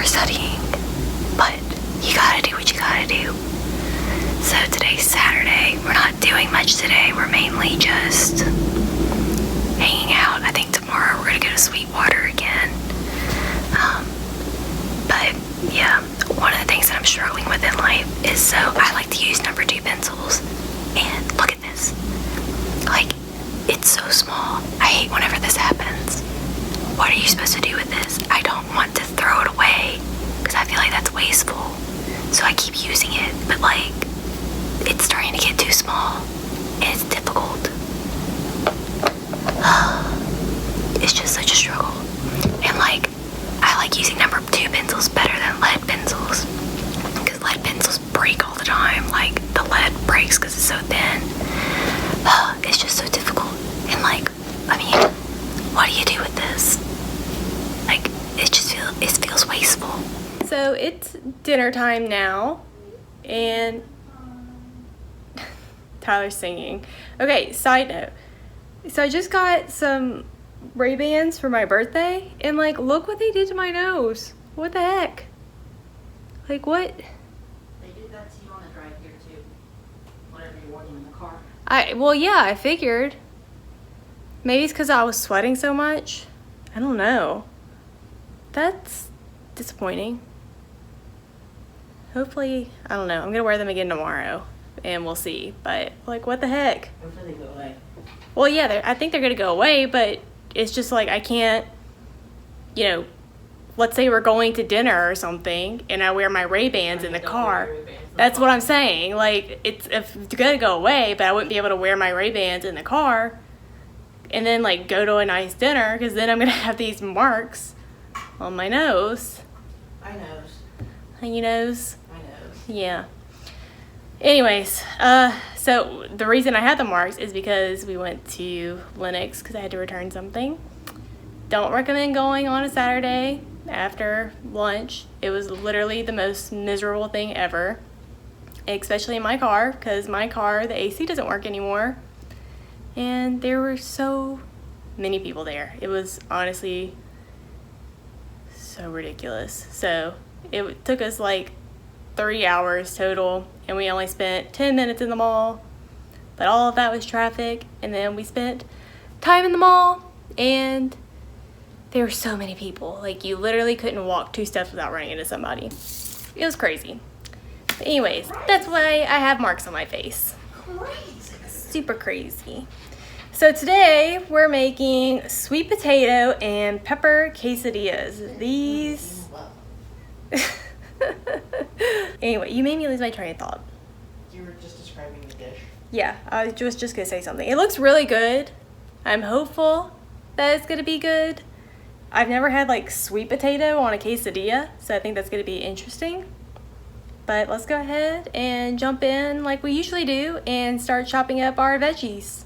for studying, but you gotta do what you gotta do. So today's Saturday. We're not doing much today. We're mainly just hanging out. I think tomorrow we're gonna go to Sweetwater again. But yeah, one of the things that I'm struggling with in life is, so I like to use number 2 pencils, and look at this. Like, it's so small. I hate whenever this happens. What are you supposed to do with this? I don't want to throw it away because I feel like that's wasteful. So I keep using it, but like, it's starting to get too small and it's difficult. It's just such a struggle. And like, I like using number 2 pencils better than lead pencils because lead pencils break all the time. Like, the lead breaks because it's so thin. It's just so difficult. And like, I mean, what do you do with this? Like, it feels wasteful. So it's dinner time now, and Tyler's singing. Okay, side note. So I just got some Ray-Bans for my birthday, and like, look what they did to my nose. What the heck? Like, what? They did that to you on the drive here too. Whatever you're working in the car. Well, yeah, I figured. Maybe it's because I was sweating so much. I don't know. That's disappointing. Hopefully, I don't know. I'm going to wear them again tomorrow, and we'll see. But, like, what the heck? Hopefully they go away. Well, yeah, I think they're going to go away, but it's just like, I can't, you know, let's say we're going to dinner or something, and I wear my Ray-Bans in the car. That's what I'm saying. Like, it's going to go away, but I wouldn't be able to wear my Ray-Bans in the car and then, like, go to a nice dinner, because then I'm going to have these marks on my nose. I knows. On your nose? I knows. Yeah. Anyways, so the reason I had the marks is because we went to Lenox because I had to return something. Don't recommend going on a Saturday after lunch. It was literally the most miserable thing ever, especially in my car, because my car, the AC doesn't work anymore. And there were so many people there. It was honestly so ridiculous. So it took us like 3 hours total, and we only spent 10 minutes in the mall. But all of that was traffic, and then we spent time in the mall, and there were so many people. Like, you literally couldn't walk 2 steps without running into somebody. It was crazy. But anyways, that's why I have marks on my face. Crazy. Super crazy. So today we're making sweet potato and pepper quesadillas. These... Anyway, you made me lose my train of thought. You were just describing the dish. Yeah, I was just gonna say something. It looks really good. I'm hopeful that it's gonna be good. I've never had like sweet potato on a quesadilla, so I think that's gonna be interesting. But let's go ahead and jump in like we usually do and start chopping up our veggies.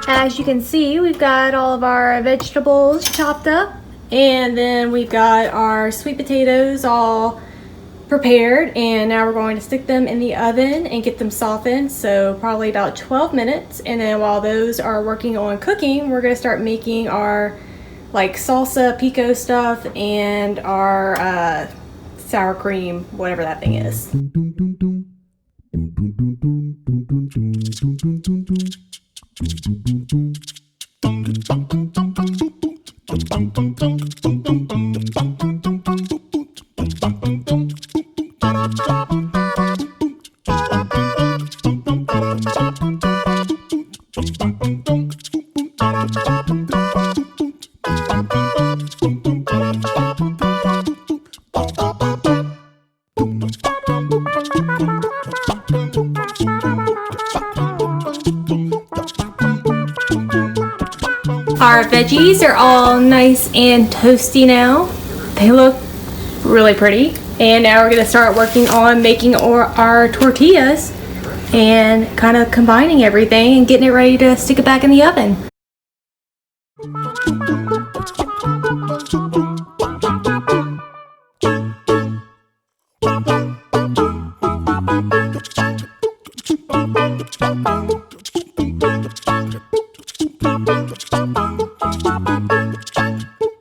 As you can see, we've got all of our vegetables chopped up, and then we've got our sweet potatoes all prepared, and now we're going to stick them in the oven and get them softened, so probably about 12 minutes. And then while those are working on cooking, we're going to start making our like salsa pico stuff and our sour cream, whatever that thing is. Our veggies are all nice and toasty now. They look really pretty. And now we're gonna start working on making our tortillas and kind of combining everything and getting it ready to stick it back in the oven.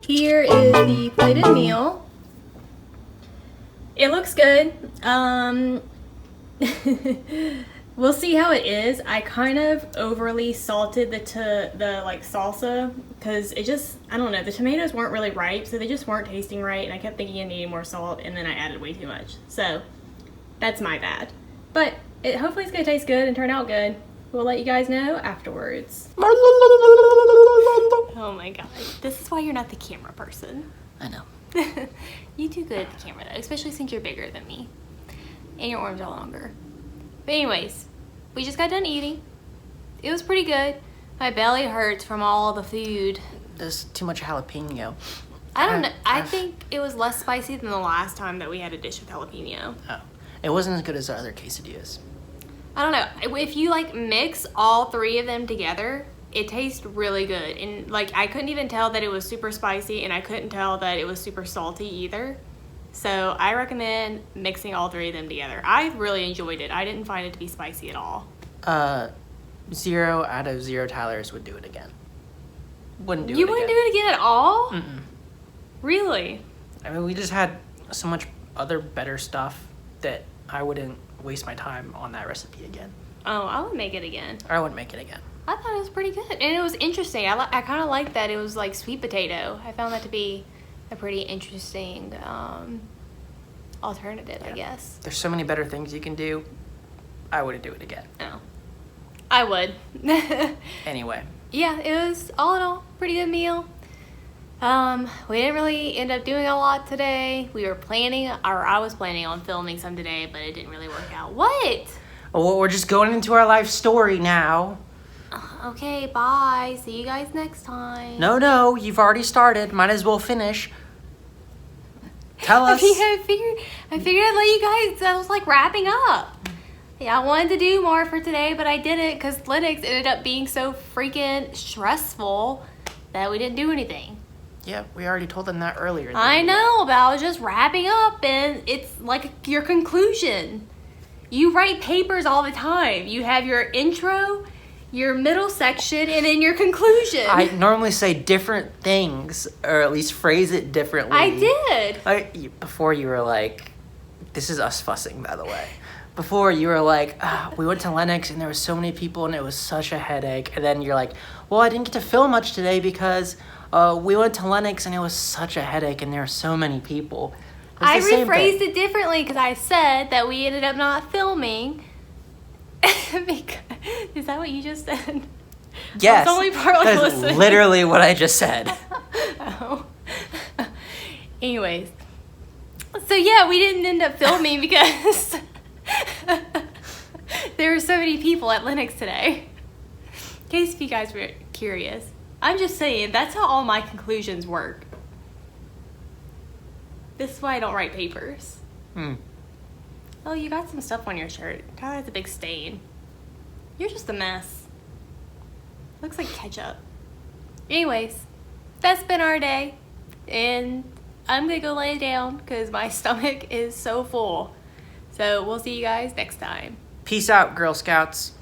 Here is the plated meal. It looks good. We'll see how it is. I kind of overly salted the like salsa because it just, I don't know, the tomatoes weren't really ripe, so they just weren't tasting right, and I kept thinking I needed more salt, and then I added way too much. So that's my bad. But hopefully it's gonna taste good and turn out good. We'll let you guys know afterwards. Oh my god, this is why you're not the camera person. I know. You do good at the camera though, especially since you're bigger than me. And your arms are longer. But anyways, we just got done eating. It was pretty good. My belly hurts from all the food. There's too much jalapeno. I don't know. I think it was less spicy than the last time that we had a dish with jalapeno. Oh. It wasn't as good as our other quesadillas. I don't know. If you like mix all three of them together, it tastes really good. And like I couldn't even tell that it was super spicy, and I couldn't tell that it was super salty either. So I recommend mixing all three of them together. I really enjoyed it. I didn't find it to be spicy at all. 0 out of 0 Tylers would do it again. Wouldn't do it again. You wouldn't do it again at all? Mm-mm. Really? I mean, we just had so much other better stuff that I wouldn't waste my time on that recipe again. Oh, I would make it again. Or I wouldn't make it again. I thought it was pretty good. And it was interesting. I kind of liked that it was like sweet potato. I found that to be a pretty interesting alternative, yeah. I guess. There's so many better things you can do. I wouldn't do it again. Oh. I would. Anyway. Yeah, it was all in all pretty good meal. We didn't really end up doing a lot today. We were planning, or I was planning on filming some today, but it didn't really work out. What? Well, we're just going into our life story now. Okay, bye. See you guys next time. No, you've already started. Might as well finish. Tell us. I figured I'd let you guys, I was like wrapping up. Yeah, I wanted to do more for today, but I didn't because Lenox ended up being so freaking stressful that we didn't do anything. Yeah, we already told them that earlier. I know, but I was just wrapping up, and it's like your conclusion. You write papers all the time. You have your intro, your middle section, and then your conclusion. I normally say different things, or at least phrase it differently. I did. Before you were like, this is us fussing, by the way. Before you were like, we went to Lenox and there were so many people and it was such a headache. And then you're like, well, I didn't get to film much today because we went to Lenox and it was such a headache and there were so many people. I rephrased it differently because I said that we ended up not filming. Is that what you just said? Yes. I was only partly That's listening. literally what I just said. Oh. Anyways. So yeah, we didn't end up filming because there were so many people at Lenox today. In case if you guys were curious. I'm just saying, that's how all my conclusions work. This is why I don't write papers. Oh, you got some stuff on your shirt. Tyler has a big stain. You're just a mess. Looks like ketchup. Anyways, that's been our day. And I'm gonna go lay down because my stomach is so full. So we'll see you guys next time. Peace out, Girl Scouts.